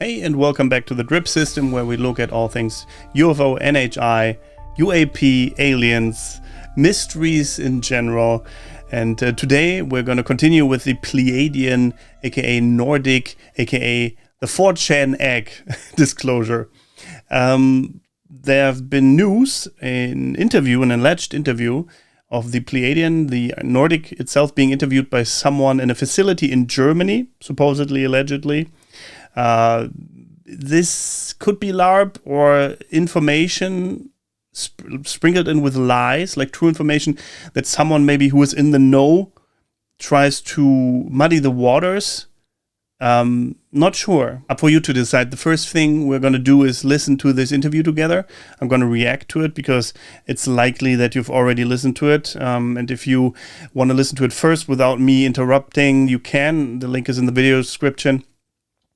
Hey, and welcome back to the Drip System, where we look at all things UFO, NHI, UAP, aliens, mysteries in general. And today we're going to continue with the Pleiadian, aka Nordic, aka the 4chan Egg Disclosure. There have been news, an alleged interview of the Pleadian, the Nordic itself, being interviewed by someone in a facility in Germany, supposedly, allegedly. This could be LARP or information sprinkled in with lies, like true information that someone maybe who is in the know tries to muddy the waters. Not sure. Up for you to decide. The first thing we're going to do is listen to this interview together. I'm going to react to it because it's likely that you've already listened to it. And if you want to listen to it first without me interrupting, you can. The link is in the video description.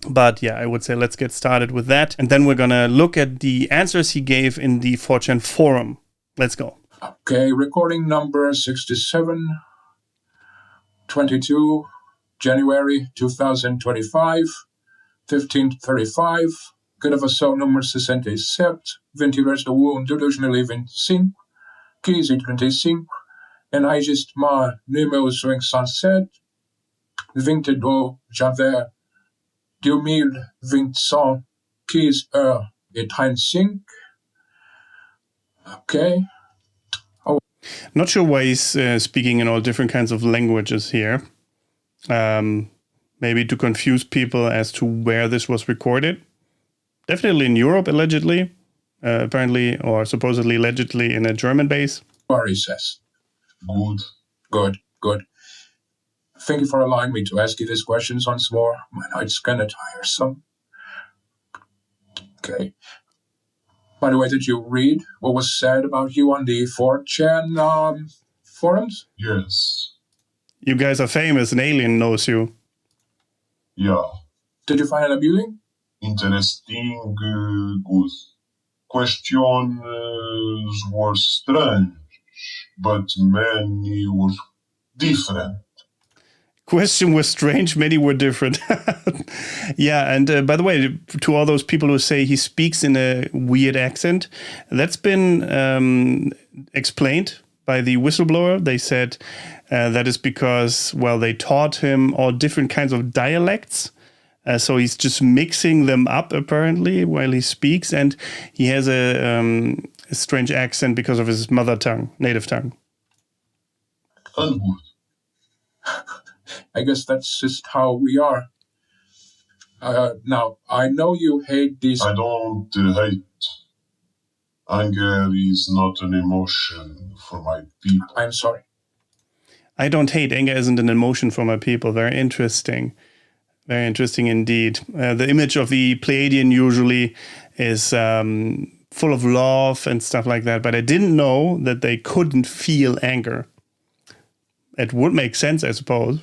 But yeah, I would say let's get started with that. And then we're going to look at the answers he gave in the 4chan forum. Let's go. Okay, recording number 67, 22, January 2025, 15:35. Gravação número 67, 21 de 2025, 15:35. Enregistrement número 57, 22 janvier 2025, 15h35. Okay. Not sure why he's speaking in all different kinds of languages here. Maybe to confuse people as to where this was recorded. Definitely in Europe, allegedly. Apparently, or supposedly, allegedly, in a German base. He says. Good. Thank you for allowing me to ask you these questions once more. My night's kind of tiresome. Okay. By the way, did you read what was said about you on the 4chan forums? Yes. You guys are famous. An alien knows you. Yeah. Did you find it amusing? Interesting, good. Questions were strange, but many were different. Question was strange, many were different. Yeah, and by the way, to all those people who say he speaks in a weird accent, that's been explained by the whistleblower. They said that is because, well, they taught him all different kinds of dialects. So he's just mixing them up, apparently, while he speaks. And he has a strange accent because of his mother tongue, native tongue. And good. I guess that's just how we are. Now, I know you hate these... I don't hate. Anger is not an emotion for my people. I'm sorry. I don't hate. Anger isn't an emotion for my people. Very interesting. Very interesting indeed. The image of the Pleadian usually is full of love and stuff like that, but I didn't know that they couldn't feel anger. It would make sense, I suppose.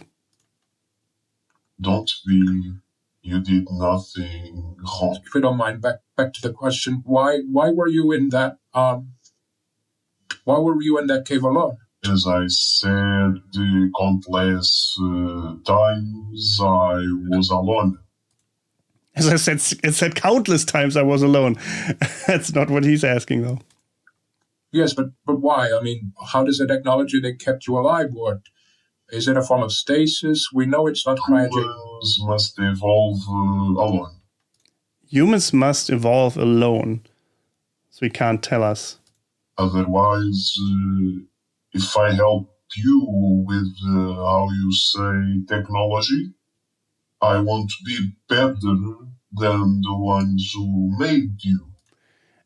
Don't feel you did nothing wrong. If you don't mind, back to the question. Why were you in that cave alone? As I said countless times, I was alone. As I said countless times, I was alone. That's not what he's asking, though. Yes, but why? I mean, how does it acknowledge they kept you alive? Or is it a form of stasis? We know it's not cryogenic. Humans must evolve alone. Humans must evolve alone. So he can't tell us. Otherwise, if I help you with, how you say, technology, I won't be better than the ones who made you.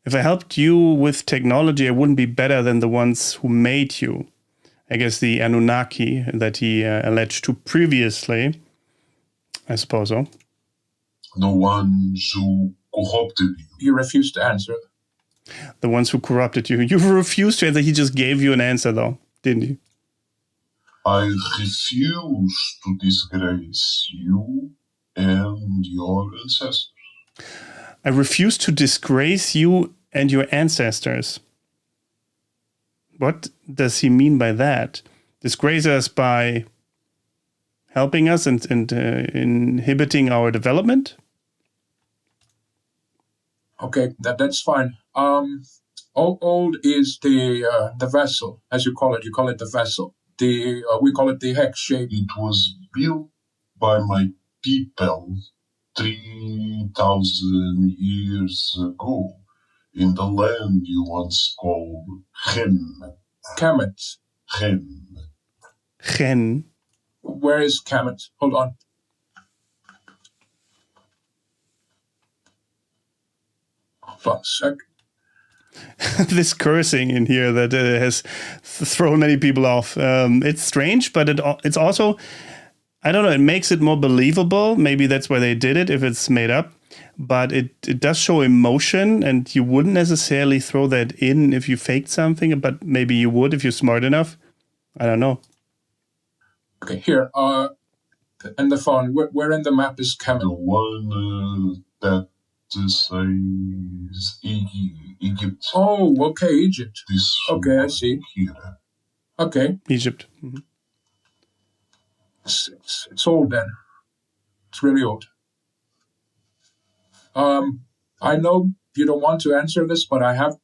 If I helped you with technology, I wouldn't be better than the ones who made you. I guess the Anunnaki that he alleged to previously. I suppose so. The ones who corrupted you. You refuse to answer. The ones who corrupted you. You refused to answer. He just gave you an answer, though, didn't you? I refuse to disgrace you and your ancestors. I refuse to disgrace you and your ancestors. What does he mean by that? Disgrace us by helping us and inhibiting our development? Okay, that's fine. How old is the vessel, as you call it? You call it the vessel. We call it the hex shape. It was built by my people 3,000 years ago in the land you once called Kemet. Gen. Where is Kemet? Hold on. Hold on a sec. This cursing in here that has thrown many people off. It's strange, but it's also, I don't know, it makes it more believable. Maybe that's why they did it, if it's made up. But it does show emotion, and you wouldn't necessarily throw that in if you faked something, but maybe you would if you're smart enough. I don't know. Okay, here. And the phone. Where in the map is Kemet? The one that says Egypt. Oh, okay, Egypt. This okay, I see. Here. Okay. Egypt. Mm-hmm. It's old then. It's really old. I know you don't want to answer this, but I have,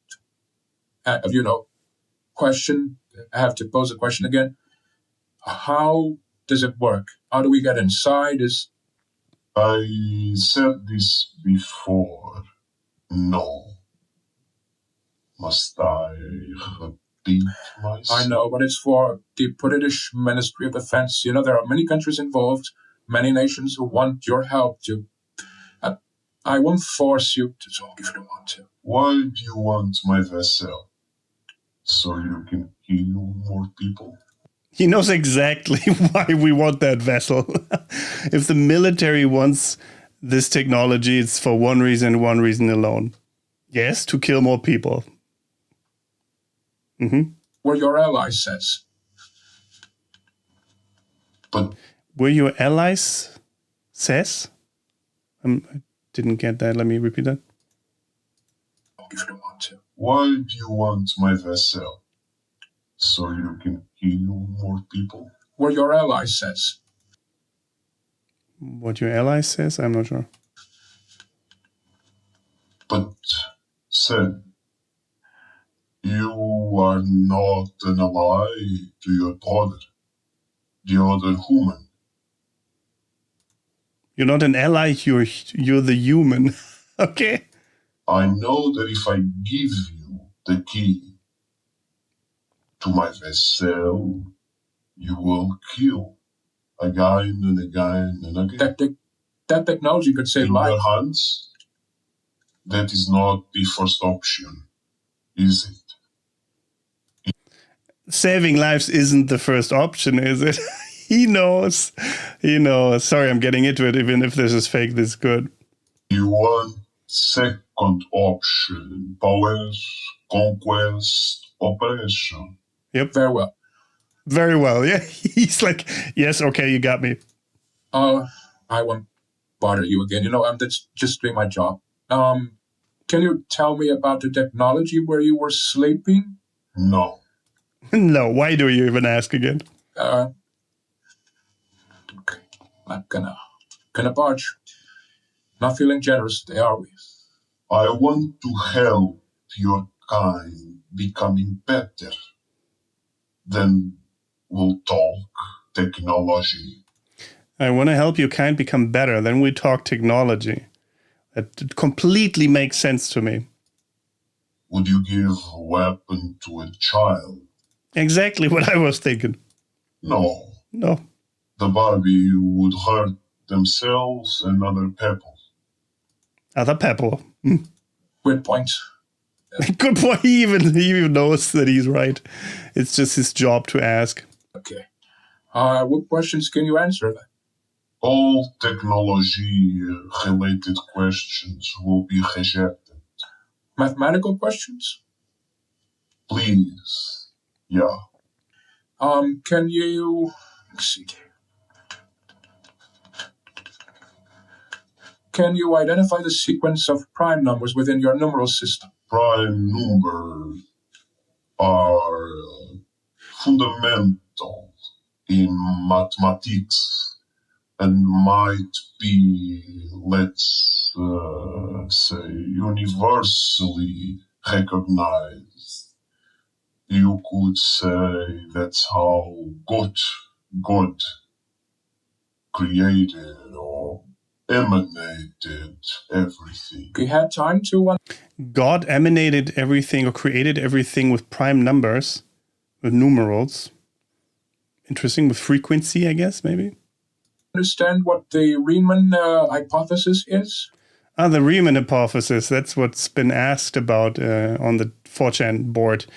question. I have to pose a question again. How does it work? How do we get inside? I said this before. No. Must I repeat myself? I know, but it's for the British Ministry of Defense. There are many countries involved, many nations who want your help to. I won't force you to talk if you don't want to. Why do you want my vessel? So you can kill more people? He knows exactly why we want that vessel. If the military wants this technology, it's for one reason alone. Yes, to kill more people. Mm-hmm. Where your ally says. But where your allies says? I didn't get that. Let me repeat that. If you don't want to. Why do you want my vessel? So you can kill more people? Where your ally says. What your ally says? I'm not sure. But, Sam, you are not an ally to your brother, the other human. You're not an ally, you're the human. Okay? I know that if I give you the key to my vessel, you will kill again and again and again. That technology could save lives. In your hands, that is not the first option, is it? Saving lives isn't the first option, is it? He knows. He knows. Sorry, I'm getting into it. Even if this is fake, this is good. You want second option, powers, conquest, oppression. Yep. Very well. Very well. Yeah. He's like, yes, okay, you got me. I won't bother you again. I'm just doing my job. Can you tell me about the technology where you were sleeping? No. No. Why do you even ask again? Okay. Not gonna barge. Not feeling generous today, are we? I want to help your kind becoming better. Then we'll talk technology. I want to help your kind become better. Then we talk technology. That completely makes sense to me. Would you give a weapon to a child? Exactly what I was thinking. No. No. The baby would hurt themselves and other people. Other people. Good point. Good point. He even knows that he's right. It's just his job to ask. Okay. What questions can you answer then? All technology-related questions will be rejected. Mathematical questions? Please. Yeah. Can you... Let's see. Can you identify the sequence of prime numbers within your numeral system? Prime numbers are fundamental in mathematics and might be, let's say, universally recognized. You could say that's how God created or emanated everything. We had time to God emanated everything or created everything with prime numbers, with numerals. Interesting, with frequency, I guess, maybe. understand what the Riemann hypothesis is? The Riemann hypothesis, that's what's been asked about on the 4chan board.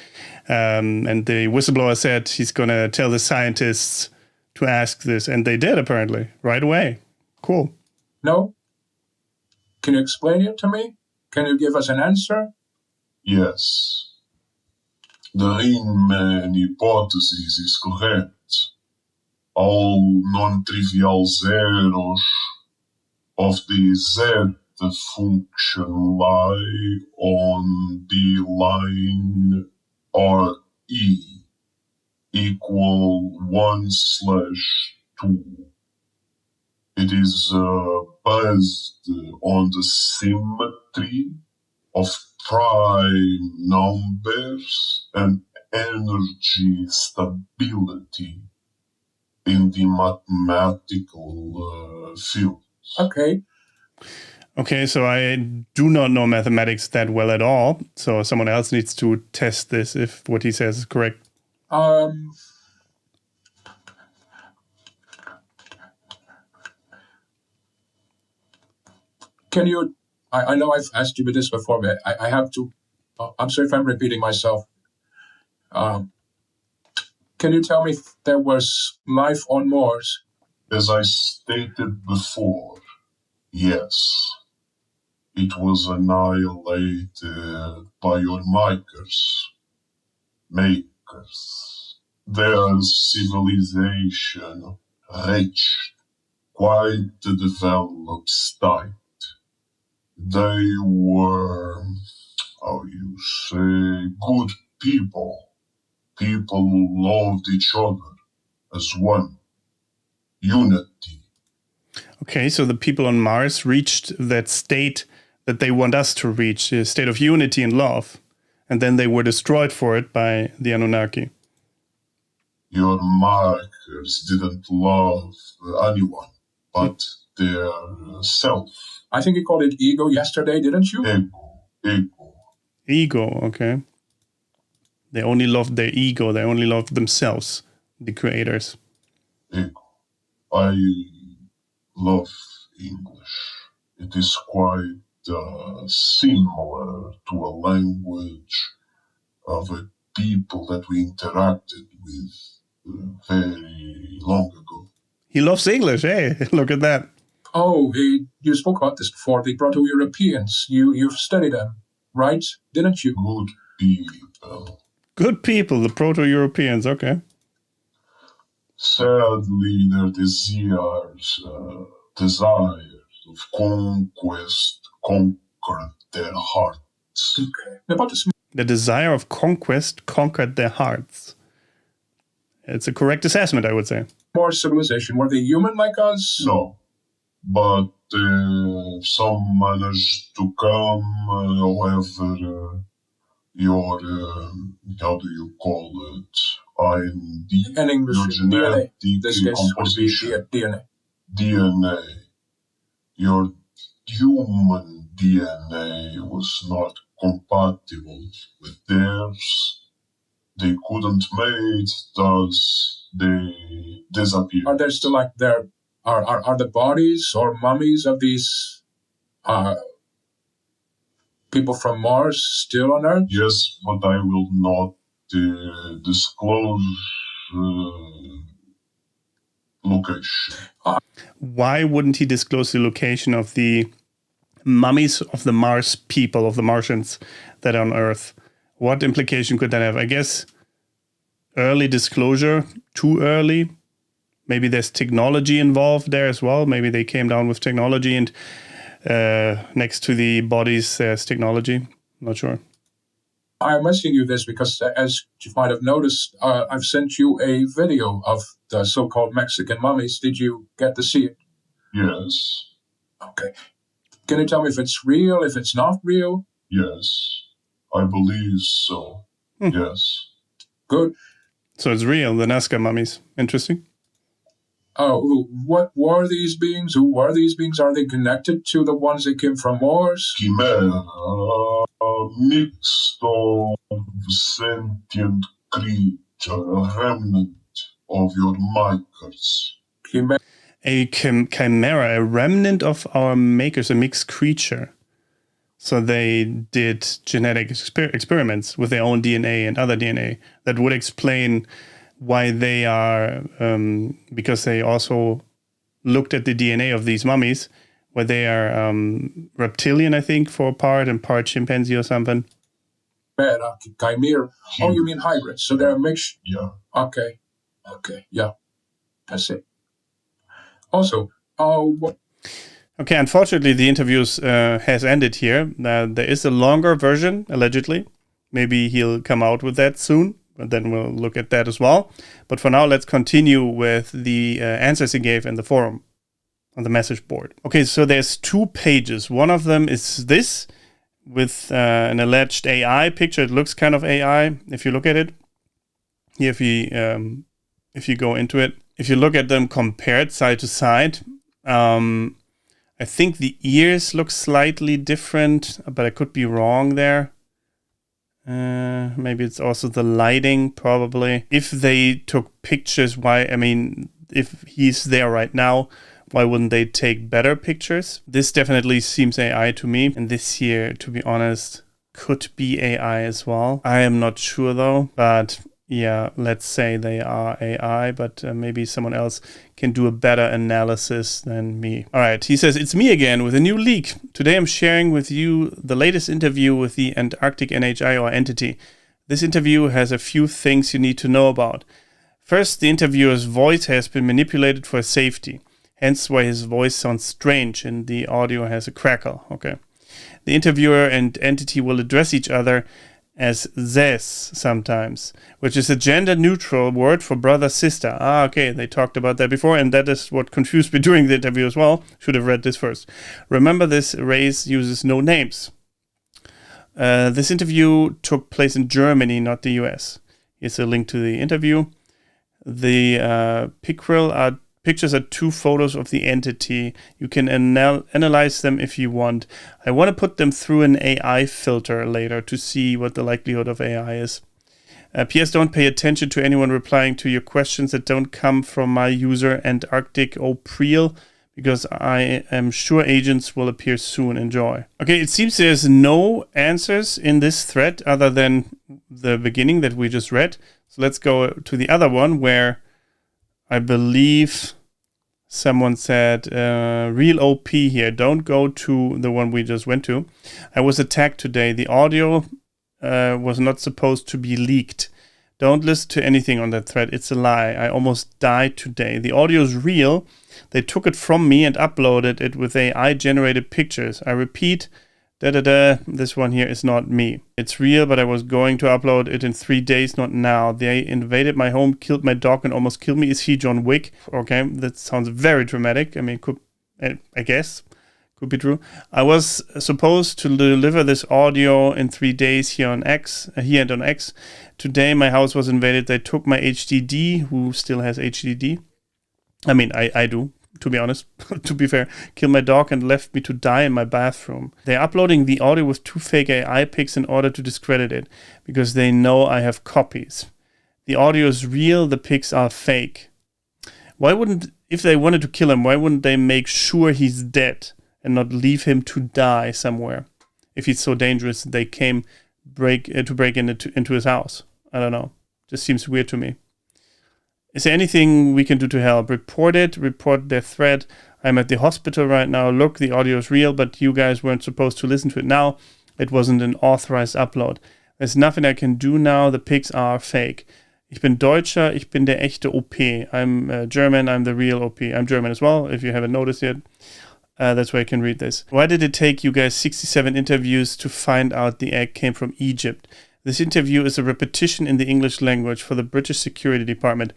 And the whistleblower said he's going to tell the scientists to ask this. And they did, apparently, right away. Cool. No? Can you explain it to me? Can you give us an answer? Yes. The Riemann hypothesis is correct. All non-trivial zeros of the Z function lie on the line RE equal 1/2. It is based on the symmetry of prime numbers and energy stability in the mathematical field. Okay. Okay, so I do not know mathematics that well at all. So someone else needs to test this if what he says is correct. Can you, I know I've asked you this before, but I have to, I'm sorry if I'm repeating myself. Can you tell me if there was life on Mars? As I stated before, yes. It was annihilated by your makers. Their civilization reached quite a developed state. They were, how you say, good people. People who loved each other as one. Unity. Okay, so the people on Mars reached that state that they want us to reach, a state of unity and love. And then they were destroyed for it by the Anunnaki. Your markers didn't love anyone but their self. I think you called it ego yesterday, didn't you? Ego, okay. They only loved their ego. They only loved themselves, the creators. Ego. I love English. It is quite similar to a language of a people that we interacted with very long ago. He loves English, hey, look at that. Oh, you spoke about this before, the Proto-Europeans. You've studied them, right? Didn't you? Good people. Good people, the Proto-Europeans, okay. Sadly, their desires of conquest conquered their hearts. Okay. About this. The desire of conquest conquered their hearts. It's a correct assessment, I would say. More civilization. Were they human like us? No, but some managed to come, however, your, how do you call it? In English, your genetic DNA. This composition. would be DNA. DNA. Your human DNA was not compatible with theirs. They couldn't mate, thus they disappeared. Are there still like there are the bodies or mummies of these people from Mars still on Earth? Yes, but I will not disclose location. Why wouldn't he disclose the location of the mummies of the Mars people, of the Martians that are on Earth? What implication could that have? I guess early disclosure, too early. Maybe there's technology involved there as well. Maybe they came down with technology and next to the bodies there's technology. Not sure. I'm asking you this because, as you might have noticed, I've sent you a video of the so-called Mexican mummies. Did you get to see it? Yes. Okay. Can you tell me if it's real, if it's not real? Yes, I believe so. Yes. Good. So it's real, the Nazca mummies. Interesting. What were these beings? Who were these beings? Are they connected to the ones that came from Mars? Chimera, a mix of sentient creature, a remnant of your makers. Chimera. A chimera, a remnant of our makers, a mixed creature. So they did genetic experiments with their own DNA and other DNA that would explain why they are, because they also looked at the DNA of these mummies, where they are reptilian, I think, for a part, and part chimpanzee or something. Chimera. Oh, you mean hybrids? So they're a mix. Yeah. Okay. Yeah. That's it. Also, what? Okay, unfortunately, the interviews has ended here. There is a longer version, allegedly. Maybe he'll come out with that soon, and then we'll look at that as well. But for now, let's continue with the answers he gave in the forum, on the message board. Okay, so there's 2 pages. One of them is this, with an alleged AI picture. It looks kind of AI, if you look at it. Here, if you go into it. If you look at them compared side to side, I think the ears look slightly different, but I could be wrong there. Maybe it's also the lighting, probably. If they took pictures, if he's there right now, why wouldn't they take better pictures? This definitely seems AI to me. And this here, to be honest, could be AI as well. I am not sure though, but yeah, let's say they are AI, but maybe someone else can do a better analysis than me. All right, he says, it's me again with a new leak. Today I'm sharing with you the latest interview with the Antarctic NHI or entity. This interview has a few things you need to know about. First, the interviewer's voice has been manipulated for safety, hence why his voice sounds strange and the audio has a crackle. Okay. The interviewer and entity will address each other as "zes" sometimes, which is a gender-neutral word for brother-sister. Okay, they talked about that before, and that is what confused me during the interview as well. Should have read this first. Remember, this race uses no names. This interview took place in Germany, not the US. Here's a link to the interview. The pictures are 2 photos of the entity. You can analyze them if you want. I want to put them through an AI filter later to see what the likelihood of AI is. P.S. Don't pay attention to anyone replying to your questions that don't come from my user Antarctic O'Preel, because I am sure agents will appear soon. Enjoy. Okay, it seems there's no answers in this thread other than the beginning that we just read. So let's go to the other one where I believe someone said, real OP here. Don't go to the one we just went to. I was attacked today. The audio was not supposed to be leaked. Don't listen to anything on that thread. It's a lie. I almost died today. The audio is real. They took it from me and uploaded it with AI-generated pictures. I repeat, this one here is not me. It's real, but I was going to upload it in 3 days, not now. They invaded my home, killed my dog, and almost killed me. Is he John Wick? Okay, that sounds very dramatic. I mean, I guess could be true. I was supposed to deliver this audio in 3 days here and on X. Today, my house was invaded. They took my HDD. Who still has HDD? I mean, I do. To be honest, to be fair, killed my dog and left me to die in my bathroom. They're uploading the audio with 2 fake AI pics in order to discredit it, because they know I have copies. The audio is real, the pics are fake. If they wanted to kill him, why wouldn't they make sure he's dead and not leave him to die somewhere? If he's so dangerous, they came to break into his house. I don't know. Just seems weird to me. Is there anything we can do to help? Report their thread. I'm at the hospital right now. Look, the audio is real, but you guys weren't supposed to listen to it now. It wasn't an authorized upload. There's nothing I can do now. The pics are fake. Ich bin Deutscher. Ich bin der echte OP. I'm German. I'm the real OP. I'm German as well, if you haven't noticed yet. That's why I can read this. Why did it take you guys 67 interviews to find out the egg came from Egypt? This interview is a repetition in the English language for the British Security Department.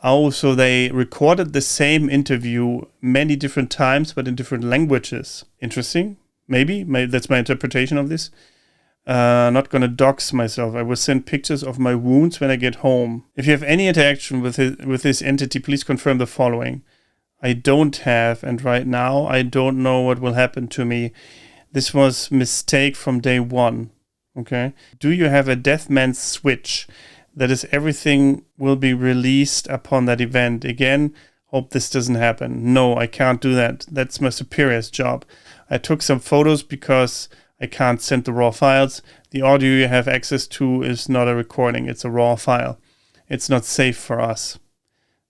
Oh, so they recorded the same interview many different times, but in different languages. Interesting. Maybe that's my interpretation of this. Not gonna dox myself. I will send pictures of my wounds when I get home. If you have any interaction with this entity, please confirm the following. I don't have, and right now I don't know what will happen to me. This was mistake from day one. Okay. Do you have a Deathman switch? That is, everything will be released upon that event. Again, hope this doesn't happen. No, I can't do that. That's my superior's job. I took some photos because I can't send the raw files. The audio you have access to is not a recording. It's a raw file. It's not safe for us.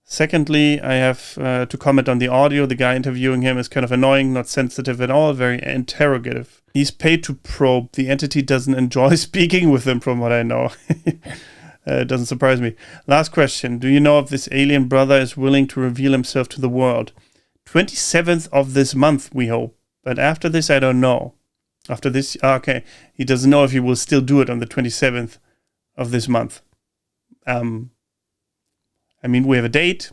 Secondly, I have to comment on the audio. The guy interviewing him is kind of annoying, not sensitive at all, very interrogative. He's paid to probe. The entity doesn't enjoy speaking with him, from what I know. It doesn't surprise me. Last question. Do you know if this alien brother is willing to reveal himself to the world? 27th of this month, we hope. But after this, I don't know. After this, okay. He doesn't know if he will still do it on the 27th of this month. I mean, we have a date.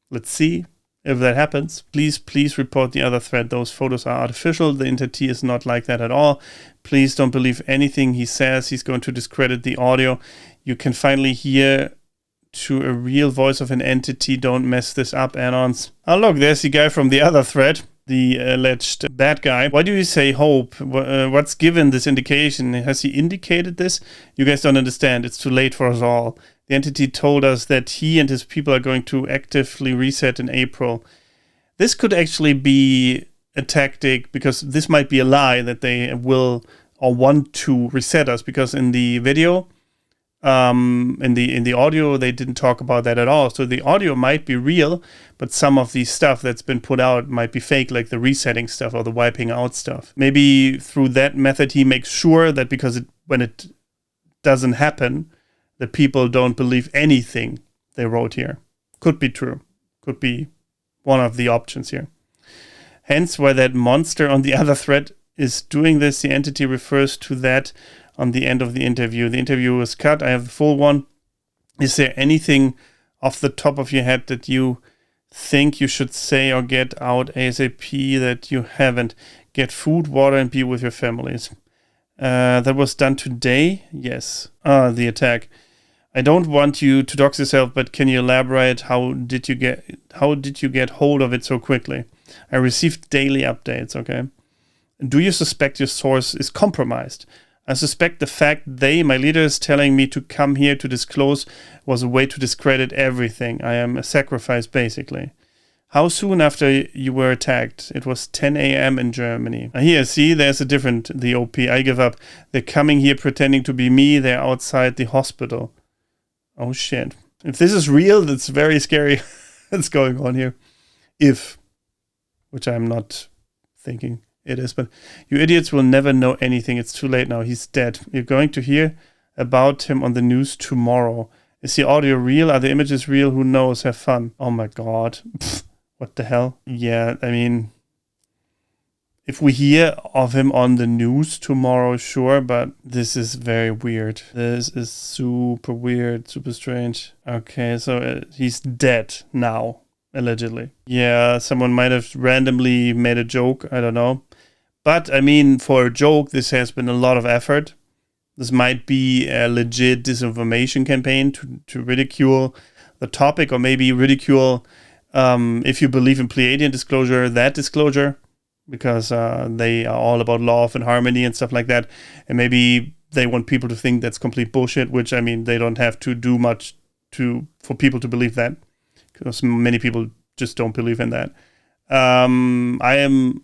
Let's see if that happens. Please report the other thread. Those photos are artificial. The entity is not like that at all. Please don't believe anything he says. He's going to discredit the audio. You can finally hear to a real voice of an entity. Don't mess this up, Anons. Oh, look, there's the guy from the other thread. The alleged bad guy. Why do you say hope? What's given this indication? Has he indicated this? You guys don't understand. It's too late for us all. The entity told us that he and his people are going to actively reset in April. This could actually be a tactic, because this might be a lie that they will or want to reset us, because in the video, in the audio, they didn't talk about that at all. So the audio might be real, but some of the stuff that's been put out might be fake, like the resetting stuff or the wiping out stuff. Maybe through that method, he makes sure that when it doesn't happen, that people don't believe anything they wrote here. Could be true. Could be one of the options here. Hence why that monster on the other thread is doing this. The entity refers to that on the end of the interview. The interview was cut. I have the full one. Is there anything off the top of your head that you think you should say or get out ASAP that you haven't? Get food, water, and be with your families. That was done today? Yes. The attack. I don't want you to dox yourself, but can you elaborate? How did you get hold of it so quickly? I received daily updates, okay? Do you suspect your source is compromised? I suspect the fact my leaders telling me to come here to disclose was a way to discredit everything. I am a sacrifice, basically. How soon after you were attacked? It was 10 a.m. in Germany. Here, see, there's the OP. I give up. They're coming here pretending to be me. They're outside the hospital. Oh, shit. If this is real, that's very scary. What's going on here? Which I'm not thinking it is, but you idiots will never know anything. It's too late now. He's dead. You're going to hear about him on the news tomorrow. Is the audio real? Are the images real? Who knows? Have fun. Oh my god. What the hell? Yeah, I mean, if we hear of him on the news tomorrow, sure, but this is very weird. This is super weird, super strange. Okay, so he's dead now, allegedly. Yeah, someone might have randomly made a joke, I don't know. But, I mean, for a joke, this has been a lot of effort. This might be a legit disinformation campaign to ridicule the topic, or maybe ridicule, if you believe in Pleiadian disclosure, that disclosure, because they are all about love and harmony and stuff like that. And maybe they want people to think that's complete bullshit, which, I mean, they don't have to do much for people to believe that, because many people just don't believe in that. I am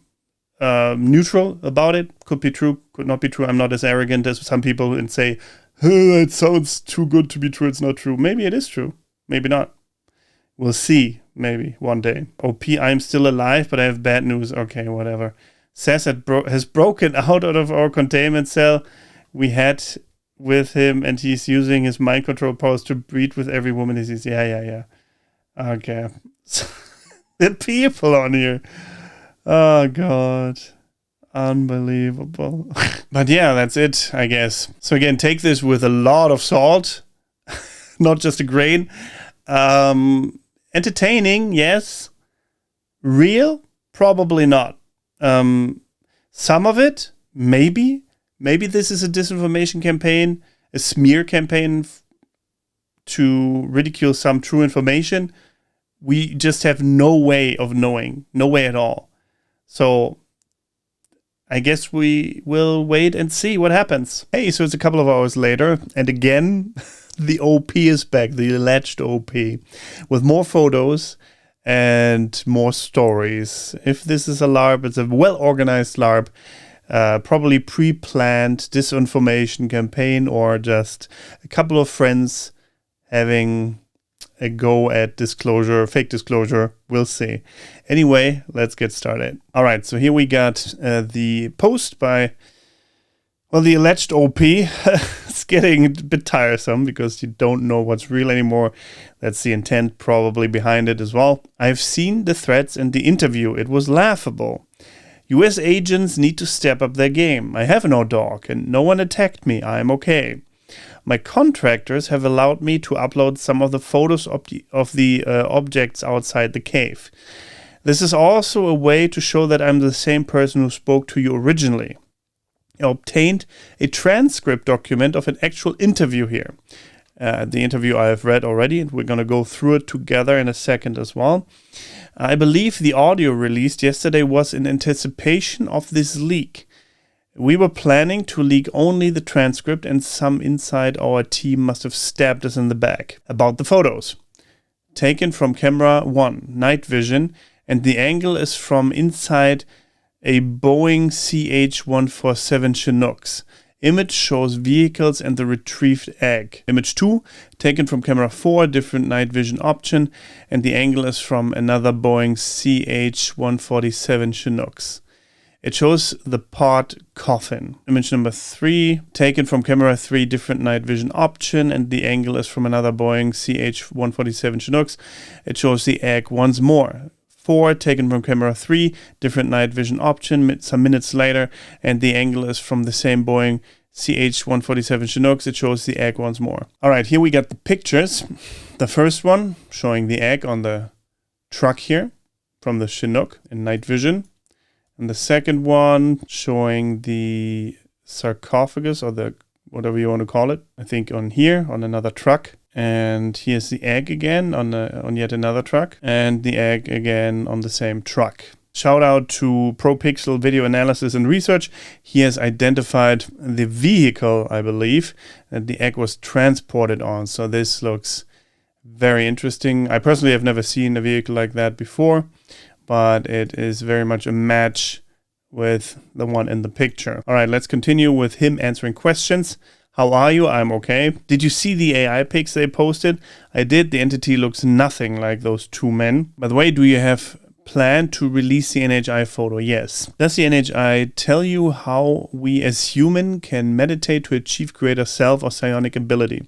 neutral about it. Could be true, could not be true. I'm not as arrogant as some people and say, oh, it sounds too good to be true. It's not true. Maybe it is true. Maybe not. We'll see. Maybe one day. OP, I'm still alive, but I have bad news. Okay, whatever. Sass has broken out of our containment cell we had with him, and he's using his mind control powers to breed with every woman he sees. Yeah. Okay. The people on here. Oh, God. Unbelievable. But yeah, that's it, I guess. So again, take this with a lot of salt. Not just a grain. Entertaining, yes. Real? Probably not. Some of it, maybe this is a disinformation campaign, a smear campaign to ridicule some true information. We just have no way of knowing, no way at all. So I guess we will wait and see what happens. Hey, so it's a couple of hours later, and again, the OP is back, the alleged OP, with more photos and more stories. If this is a LARP, it's a well-organized LARP, probably pre-planned disinformation campaign, or just a couple of friends having a go at disclosure, fake disclosure. We'll see. Anyway, let's get started. All right, so here we got the post by, well, the alleged OP. It's getting a bit tiresome because you don't know what's real anymore. That's the intent probably behind it as well. I've seen the threats and the interview. It was laughable. US agents need to step up their game. I have no dog and no one attacked me. I'm okay. My contractors have allowed me to upload some of the photos of the objects outside the cave. This is also a way to show that I'm the same person who spoke to you originally. I obtained a transcript document of an actual interview here. The interview I have read already, and we're going to go through it together in a second as well. I believe the audio released yesterday was in anticipation of this leak. We were planning to leak only the transcript, and some inside our team must have stabbed us in the back. About the photos. Taken from camera 1, night vision, and the angle is from inside a Boeing CH-147 Chinooks. Image shows vehicles and the retrieved egg. Image 2, taken from camera 4, different night vision option, and the angle is from another Boeing CH-147 Chinooks. It shows the pod coffin. Image number 3, taken from camera 3, different night vision option, and the angle is from another Boeing CH-147 Chinooks. It shows the egg once more. 4, taken from camera 3, different night vision option, some minutes later, and the angle is from the same Boeing CH-147 Chinooks. It shows the egg once more. All right, here we got the pictures. The first one showing the egg on the truck here from the Chinook in night vision. And the second one showing the sarcophagus, or the whatever you want to call it, I think on here, on another truck. And here's the egg again on yet another truck. And the egg again on the same truck. Shout out to ProPixel Video Analysis and Research. He has identified the vehicle, I believe, that the egg was transported on. So this looks very interesting. I personally have never seen a vehicle like that before, but it is very much a match with the one in the picture. All right, let's continue with him answering questions. How are you? I'm okay. Did you see the AI pics they posted? I did. The entity looks nothing like those two men. By the way, do you have planned to release the NHI photo? Yes. Does the NHI tell you how we as human can meditate to achieve greater self or psionic ability?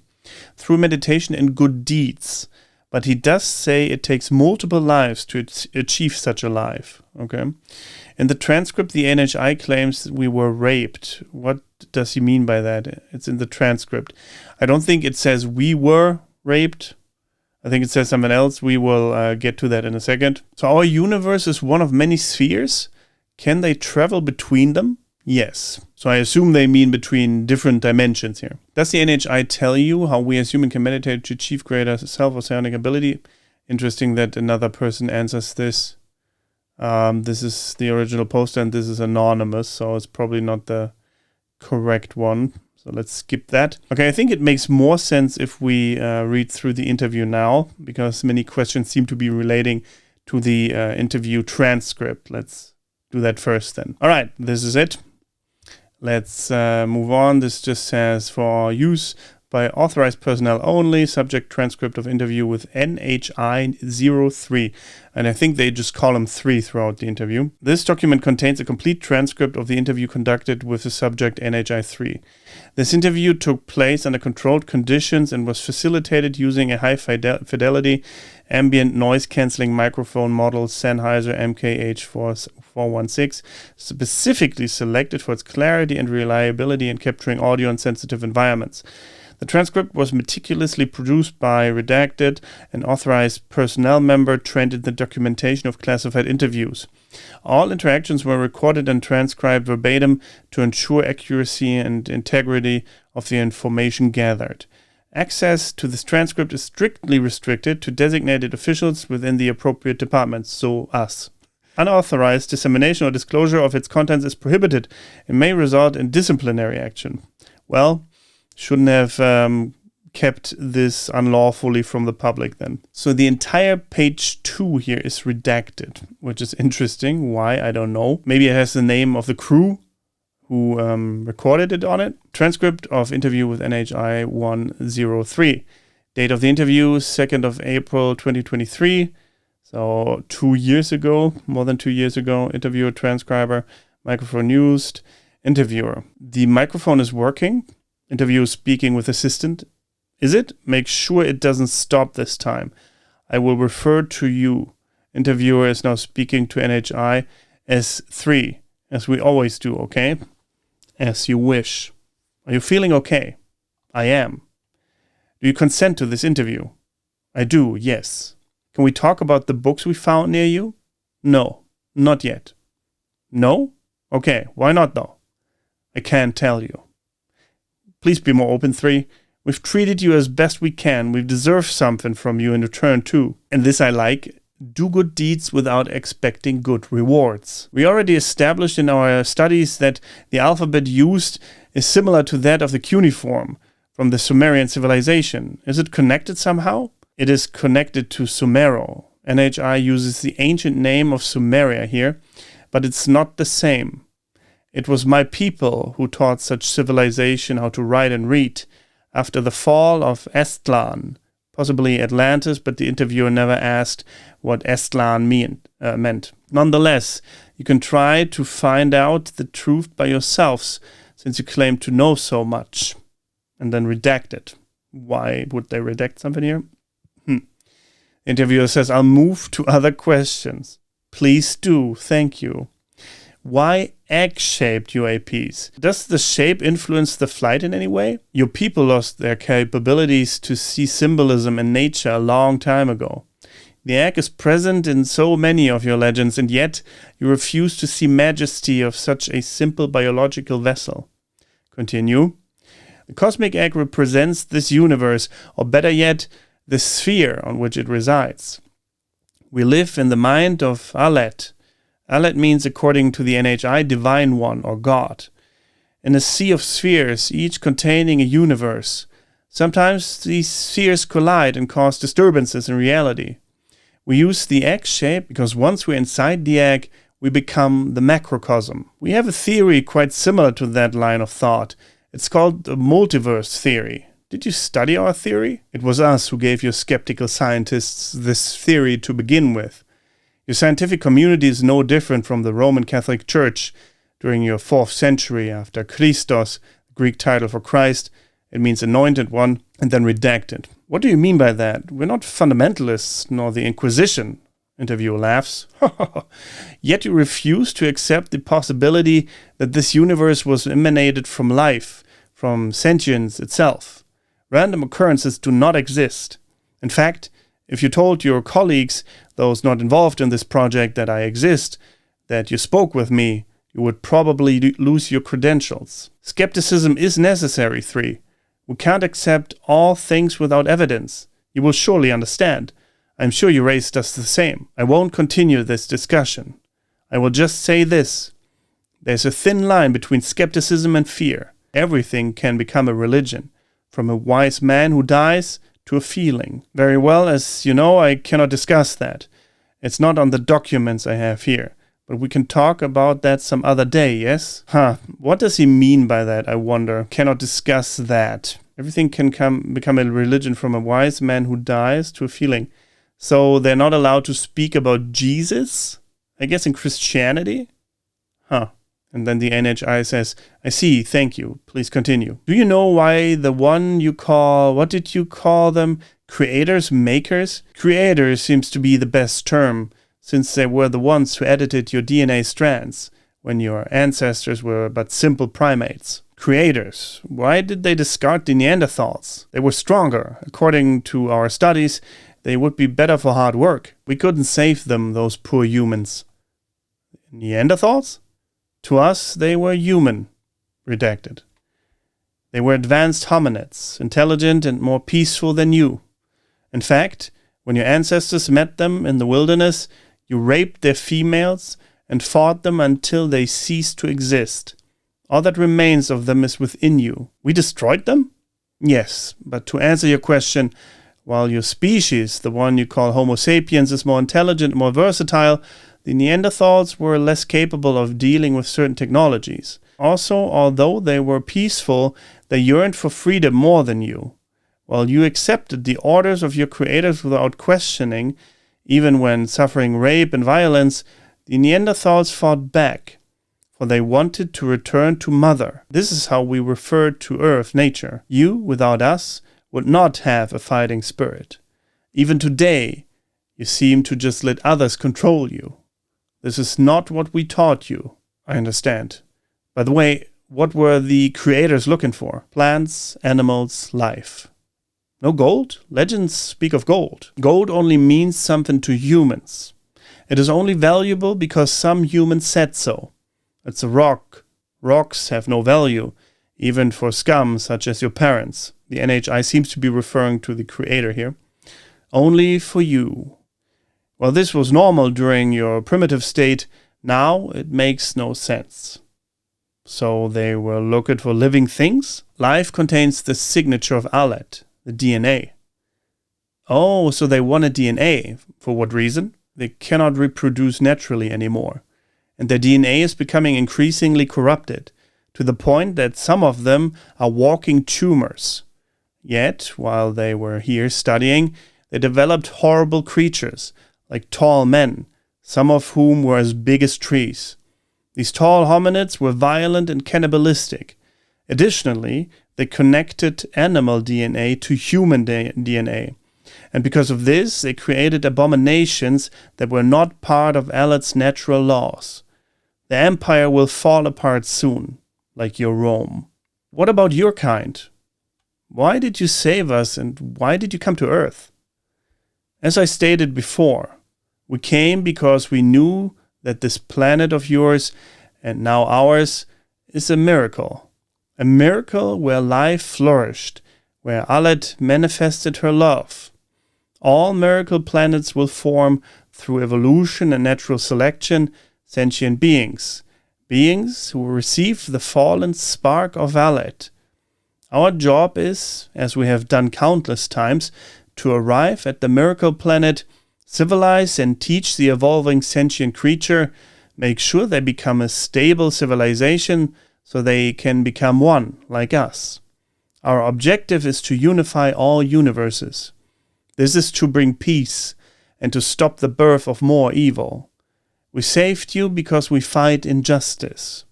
Through meditation and good deeds. But he does say it takes multiple lives to achieve such a life. Okay. In the transcript, the NHI claims that we were raped. What does he mean by that? It's in the transcript. I don't think it says we were raped. I think it says something else. We will get to that in a second. So our universe is one of many spheres. Can they travel between them? Yes. So I assume they mean between different dimensions here. Does the NHI tell you how we as humans can meditate to achieve greater self or psionic ability? Interesting that another person answers this. This is the original poster and this is anonymous, so it's probably not the correct one. So let's skip that. Okay, I think it makes more sense if we read through the interview now, because many questions seem to be relating to the interview transcript. Let's do that first then. All right, this is it. Let's move on. This just says for use by authorized personnel only, subject transcript of interview with NHI-03. And I think they just call him 3 throughout the interview. This document contains a complete transcript of the interview conducted with the subject NHI-3. This interview took place under controlled conditions and was facilitated using a high fidelity ambient noise cancelling microphone model Sennheiser MKH416, specifically selected for its clarity and reliability in capturing audio in sensitive environments. The transcript was meticulously produced by redacted and authorized personnel member trained in the documentation of classified interviews. All interactions were recorded and transcribed verbatim to ensure accuracy and integrity of the information gathered. Access to this transcript is strictly restricted to designated officials within the appropriate departments, so us. Unauthorized dissemination or disclosure of its contents is prohibited and may result in disciplinary action. Well, shouldn't have kept this unlawfully from the public then. So the entire page 2 here is redacted, which is interesting. Why? I don't know. Maybe it has the name of the crew who recorded it on it. Transcript of interview with NHI 103. Date of the interview, 2nd of April 2023. So 2 years ago, more than 2 years ago. Interviewer, transcriber, microphone used, interviewer. The microphone is working. Interviewer speaking with assistant. Is it? Make sure it doesn't stop this time. I will refer to you. Interviewer is now speaking to NHI S3, as we always do, okay? As you wish. Are you feeling okay? I am. Do you consent to this interview? I do, yes. Can we talk about the books we found near you? No, not yet. No? Okay, why not though? I can't tell you. Please be more open, 3. We've treated you as best we can. We've deserved something from you in return too. And this I like. Do good deeds without expecting good rewards. We already established in our studies that the alphabet used is similar to that of the cuneiform from the Sumerian civilization. Is it connected somehow? It is connected to Sumero. NHI uses the ancient name of Sumeria here, but it's not the same. It was my people who taught such civilization how to write and read. After the fall of Estlan, possibly Atlantis, but the interviewer never asked what Estlan meant. Nonetheless, you can try to find out the truth by yourselves, since you claim to know so much. And then redact it. Why would they redact something here? The interviewer says, I'll move to other questions. Please do, thank you. Why egg-shaped UAPs? Does the shape influence the flight in any way? Your people lost their capabilities to see symbolism in nature a long time ago. The egg is present in so many of your legends, and yet you refuse to see majesty of such a simple biological vessel. Continue. The cosmic egg represents this universe, or better yet, the sphere on which it resides. We live in the mind of Alet. Alet means, according to the NHI, Divine One or God. In a sea of spheres, each containing a universe. Sometimes these spheres collide and cause disturbances in reality. We use the egg shape because once we're inside the egg, we become the macrocosm. We have a theory quite similar to that line of thought. It's called the multiverse theory. Did you study our theory? It was us who gave you skeptical scientists this theory to begin with. Your scientific community is no different from the Roman Catholic Church during your 4th century after Christos, the Greek title for Christ. It means anointed one, and then redacted. What do you mean by that? We're not fundamentalists, nor the Inquisition. Interviewer laughs. Yet you refuse to accept the possibility that this universe was emanated from life, from sentience itself. Random occurrences do not exist. In fact, if you told your colleagues, those not involved in this project, that I exist, that you spoke with me, you would probably lose your credentials. Skepticism is necessary, 3. We can't accept all things without evidence. You will surely understand. I'm sure you raised us the same. I won't continue this discussion. I will just say this. There's a thin line between skepticism and fear. Everything can become a religion, from a wise man who dies to a feeling. Very well, as you know, I cannot discuss that. It's not on the documents I have here, but we can talk about that some other day, yes? What does he mean by that, I wonder? Cannot discuss that. Everything can become a religion, from a wise man who dies to a feeling. So they're not allowed to speak about Jesus? I guess in Christianity? And then the NHI says, I see, thank you. Please continue. Do you know why the one you call, what did you call them? Creators, makers? Creators seems to be the best term, since they were the ones who edited your DNA strands, when your ancestors were but simple primates. creators, why did they discard the Neanderthals? They were stronger. According to our studies, they would be better for hard work. We couldn't save them, those poor humans. Neanderthals? To us, they were human. Redacted. They were advanced hominids, intelligent and more peaceful than you. In fact, when your ancestors met them in the wilderness, you raped their females and fought them until they ceased to exist. All that remains of them is within you. We destroyed them? Yes, but to answer your question, while your species, the one you call Homo sapiens, is more intelligent and more versatile, the Neanderthals were less capable of dealing with certain technologies. Also, although they were peaceful, they yearned for freedom more than you. While you accepted the orders of your creators without questioning, even when suffering rape and violence, the Neanderthals fought back, for they wanted to return to Mother. This is how we referred to Earth, nature. You, without us, would not have a fighting spirit. Even today, you seem to just let others control you. This is not what we taught you. I understand. By the way, what were the creators looking for? Plants, animals, life. No gold? Legends speak of gold. Gold only means something to humans. It is only valuable because some humans said so. It's a rock. Rocks have no value, even for scum such as your parents. The NHI seems to be referring to the creator here. Only for you. Well, this was normal during your primitive state. Now it makes no sense. So they were looking for living things? Life contains the signature of Alet, the DNA. Oh, so they wanted DNA. For what reason? They cannot reproduce naturally anymore. And their DNA is becoming increasingly corrupted, to the point that some of them are walking tumors. Yet, while they were here studying, they developed horrible creatures, like tall men, some of whom were as big as trees. These tall hominids were violent and cannibalistic. Additionally, they connected animal DNA to human DNA. And because of this, they created abominations that were not part of Alet's natural laws. The empire will fall apart soon, like your Rome. What about your kind? Why did you save us and why did you come to Earth? As I stated before, we came because we knew that this planet of yours, and now ours, is a miracle. A miracle where life flourished, where Alet manifested her love. All miracle planets will form through evolution and natural selection sentient beings. Beings who receive the fallen spark of Alet. Our job is, as we have done countless times, to arrive at the miracle planet, civilize and teach the evolving sentient creature, make sure they become a stable civilization so they can become one, like us. Our objective is to unify all universes. This is to bring peace and to stop the birth of more evil. We saved you because we fight injustice.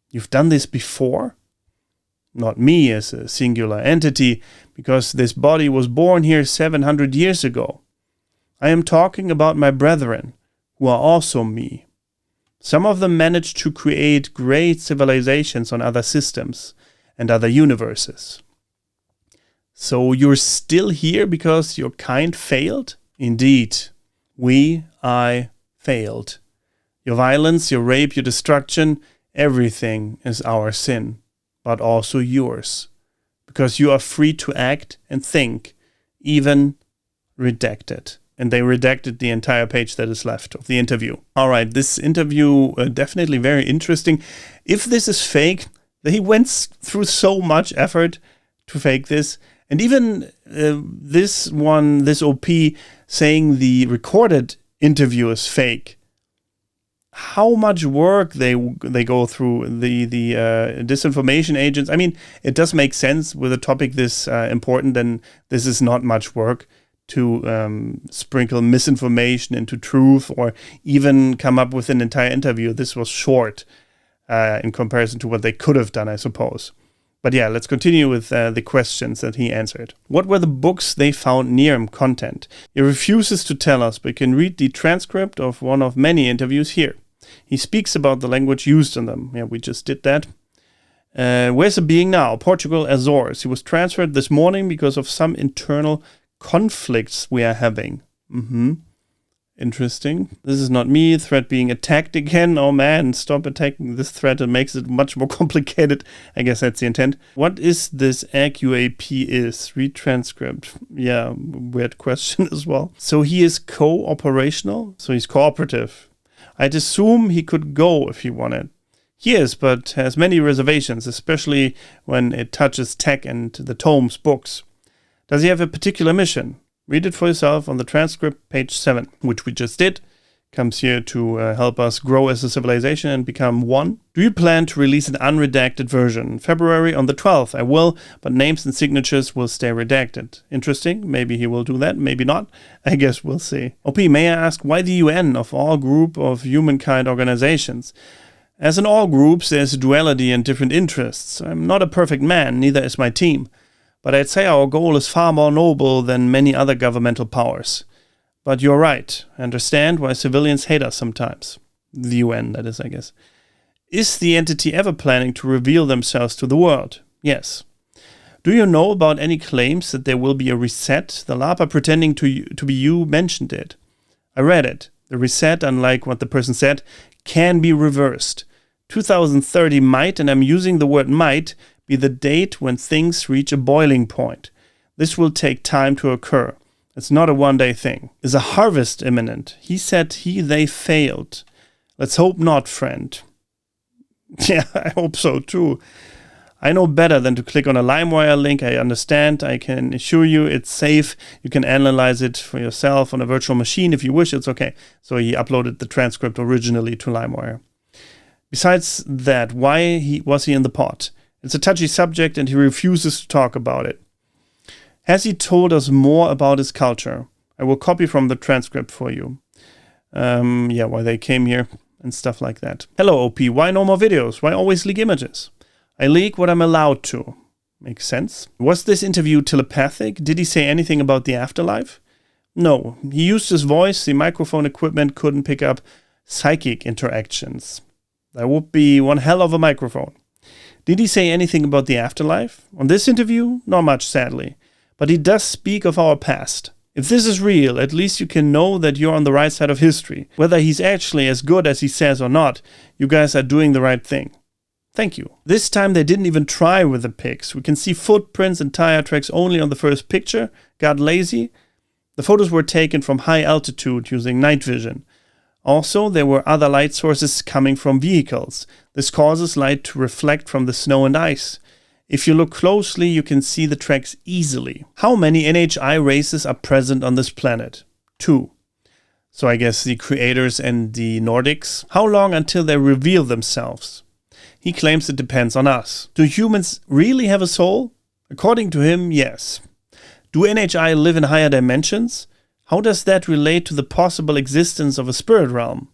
You've done this before? Not me as a singular entity, because this body was born here 700 years ago. I am talking about my brethren, who are also me. Some of them managed to create great civilizations on other systems and other universes. So you're still here because your kind failed? Indeed, I failed. Your violence, your rape, your destruction, everything is our sin, but also yours. Because you are free to act and think, even redacted. And they redacted the entire page that is left of the interview. All right, this interview definitely very interesting. If this is fake, he went through so much effort to fake this. And even this OP saying the recorded interview is fake. How much work they go through, the disinformation agents. I mean, it does make sense with a topic this important, then this is not much work to sprinkle misinformation into truth or even come up with an entire interview. This was short in comparison to what they could have done, I suppose. But yeah, let's continue with the questions that he answered. What were the books they found near him content? He refuses to tell us, but you can read the transcript of one of many interviews here. He speaks about the language used in them. Yeah, we just did that. Where's he being now? Portugal, Azores. He was transferred this morning because of some internal conflicts we are having. Interesting. This is not me. Thread being attacked again. Oh man, stop attacking this thread. It makes it much more complicated. I guess that's the intent. What is this egg UAP is? Read transcript. Yeah, weird question as well. So he is co-operational? So he's cooperative. I'd assume he could go if he wanted. He is, but has many reservations, especially when it touches tech and the tomes, books. Does he have a particular mission? Read it for yourself on the transcript, page 7, which we just did. Comes here to help us grow as a civilization and become one. Do you plan to release an unredacted version? February on the 12th, I will, but names and signatures will stay redacted. Interesting. Maybe he will do that, maybe not. I guess we'll see. OP, may I ask why the UN of all group of humankind organizations? As in all groups, there's duality and different interests. I'm not a perfect man, neither is my team. But I'd say our goal is far more noble than many other governmental powers. But you're right. I understand why civilians hate us sometimes. The UN, that is, I guess. Is the entity ever planning to reveal themselves to the world? Yes. Do you know about any claims that there will be a reset? The LARP pretending to be you mentioned it. I read it. The reset, unlike what the person said, can be reversed. 2030 might, and I'm using the word might, be the date when things reach a boiling point. This will take time to occur. It's not a one-day thing. Is a harvest imminent? He said they failed. Let's hope not, friend. Yeah, I hope so too. I know better than to click on a LimeWire link. I understand. I can assure you it's safe. You can analyze it for yourself on a virtual machine if you wish. It's okay. So he uploaded the transcript originally to LimeWire. Besides that, why was he in the pot? It's a touchy subject and he refuses to talk about it. Has he told us more about his culture? I will copy from the transcript for you. Why they came here and stuff like that. Hello, OP. Why no more videos? Why always leak images? I leak what I'm allowed to. Makes sense. Was this interview telepathic? Did he say anything about the afterlife? No. He used his voice. The microphone equipment couldn't pick up psychic interactions. That would be one hell of a microphone. Did he say anything about the afterlife? On this interview? Not much, sadly. But he does speak of our past. If this is real, at least you can know that you're on the right side of history. Whether he's actually as good as he says or not, you guys are doing the right thing. Thank you. This time they didn't even try with the pics. We can see footprints and tire tracks only on the first picture. Got lazy. The photos were taken from high altitude using night vision. Also, there were other light sources coming from vehicles. This causes light to reflect from the snow and ice. If you look closely, you can see the tracks easily. How many NHI races are present on this planet? 2. So I guess the creators and the Nordics. How long until they reveal themselves? He claims it depends on us. Do humans really have a soul? According to him, yes. Do NHI live in higher dimensions? How does that relate to the possible existence of a spirit realm?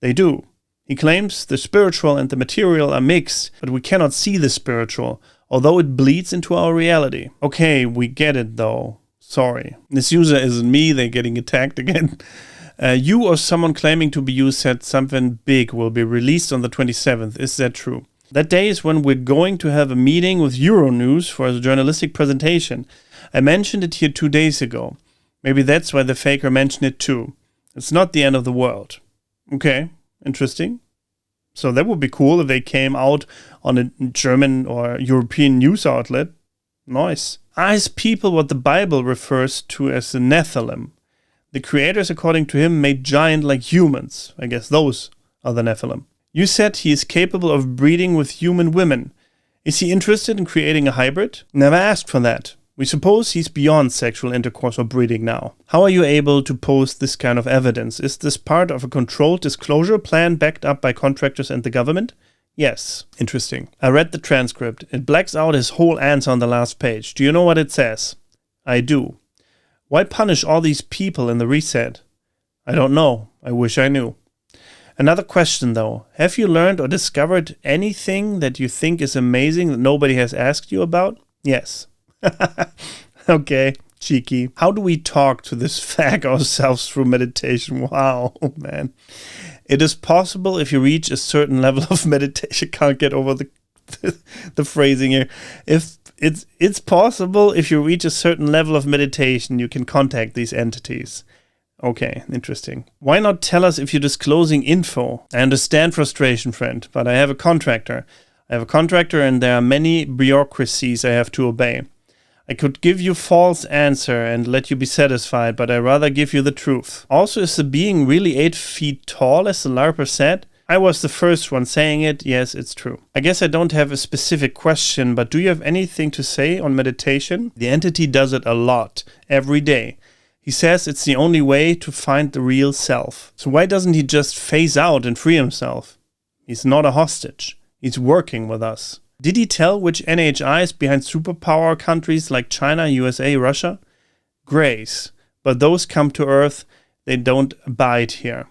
They do. He claims the spiritual and the material are mixed, but we cannot see the spiritual, although it bleeds into our reality. Okay, we get it though. Sorry. This user isn't me, they're getting attacked again. You or someone claiming to be you said something big will be released on the 27th. Is that true? That day is when we're going to have a meeting with Euronews for a journalistic presentation. I mentioned it here 2 days ago. Maybe that's why the faker mentioned it too. It's not the end of the world. Okay, interesting. So that would be cool if they came out on a German or European news outlet. Nice. Are his people what the Bible refers to as the Nephilim? The creators, according to him, made giant like humans. I guess those are the Nephilim. You said he is capable of breeding with human women. Is he interested in creating a hybrid? Never asked for that. We suppose he's beyond sexual intercourse or breeding now. How are you able to post this kind of evidence? Is this part of a controlled disclosure plan backed up by contractors and the government? Yes. Interesting. I read the transcript. It blacks out his whole answer on the last page. Do you know what it says? I do. Why punish all these people in the reset? I don't know. I wish I knew. Another question though. Have you learned or discovered anything that you think is amazing that nobody has asked you about? Yes. Okay, cheeky. How do we talk to this fag ourselves through meditation? Wow, man. It is possible if you reach a certain level of meditation. Can't get over the the phrasing here. If it's possible, if you reach a certain level of meditation, you can contact these entities. Okay, interesting. Why not tell us if you're disclosing info? I understand frustration, friend, but I have a contractor. And there are many bureaucracies I have to obey. I could give you false answer and let you be satisfied, but I'd rather give you the truth. Also, is the being really 8 feet tall, as the LARPer said? I was the first one saying it. Yes, it's true. I guess I don't have a specific question, but do you have anything to say on meditation? The entity does it a lot, every day. He says it's the only way to find the real self. So why doesn't he just phase out and free himself? He's not a hostage. He's working with us. Did he tell which NHI is behind superpower countries like China, USA, Russia? Grace. But those come to Earth, they don't abide here.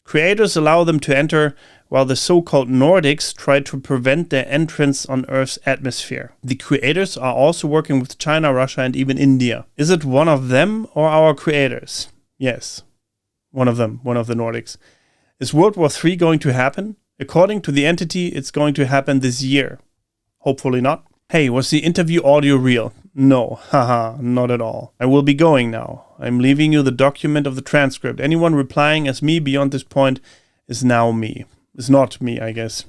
Creators allow them to enter, while the so-called Nordics try to prevent their entrance on Earth's atmosphere. The creators are also working with China, Russia, and even India. Is it one of them or our creators? Yes, one of them, one of the Nordics. Is World War III going to happen? According to the entity, it's going to happen this year. Hopefully not. Hey, was the interview audio real? No, haha, not at all. I will be going now. I'm leaving you the document of the transcript. Anyone replying as me beyond this point is now me. Is not me, I guess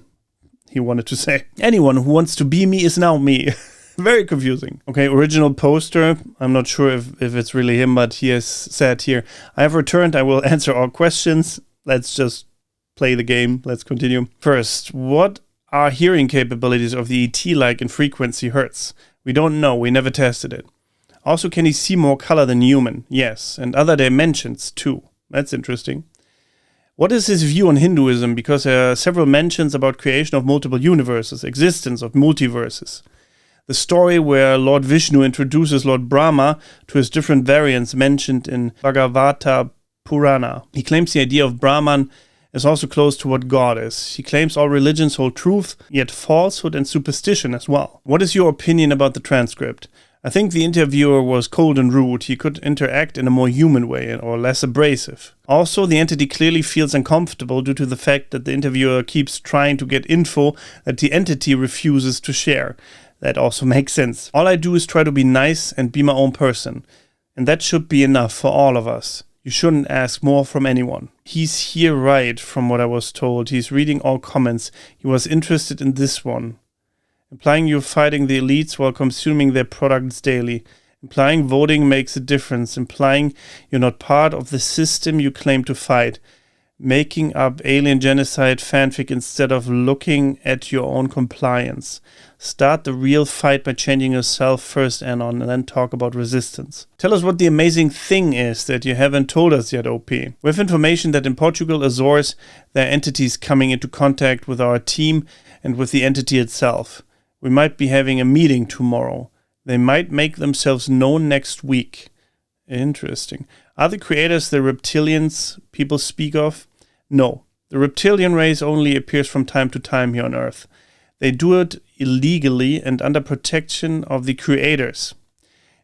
he wanted to say. Anyone who wants to be me is now me. Very confusing. Okay, original poster. I'm not sure if it's really him, but he has said here, I have returned. I will answer all questions. Let's just play the game. Let's continue. First, what are hearing capabilities of the ET like in frequency hertz? We don't know. We never tested it. Also, can he see more color than human? Yes, and other dimensions too. That's interesting. What is his view on Hinduism? Because there are several mentions about creation of multiple universes, existence of multiverses. The story where Lord Vishnu introduces Lord Brahma to his different variants mentioned in Bhagavata Purana. He claims the idea of Brahman is also close to what God is. He claims all religions hold truth, yet falsehood and superstition as well. What is your opinion about the transcript? I think the interviewer was cold and rude. He could interact in a more human way or less abrasive. Also, the entity clearly feels uncomfortable due to the fact that the interviewer keeps trying to get info that the entity refuses to share. That also makes sense. All I do is try to be nice and be my own person. And that should be enough for all of us. You shouldn't ask more from anyone. He's here right, from what I was told. He's reading all comments. He was interested in this one. Implying you're fighting the elites while consuming their products daily. Implying voting makes a difference. Implying you're not part of the system you claim to fight. Making up alien genocide fanfic instead of looking at your own compliance. Start the real fight by changing yourself first, Anon, and then talk about resistance. Tell us what the amazing thing is that you haven't told us yet, OP. We have information that in Portugal, Azores, there are entities coming into contact with our team and with the entity itself. We might be having a meeting tomorrow. They might make themselves known next week. Interesting. Are the creators the reptilians people speak of? No. The reptilian race only appears from time to time here on Earth. They do it illegally and under protection of the creators.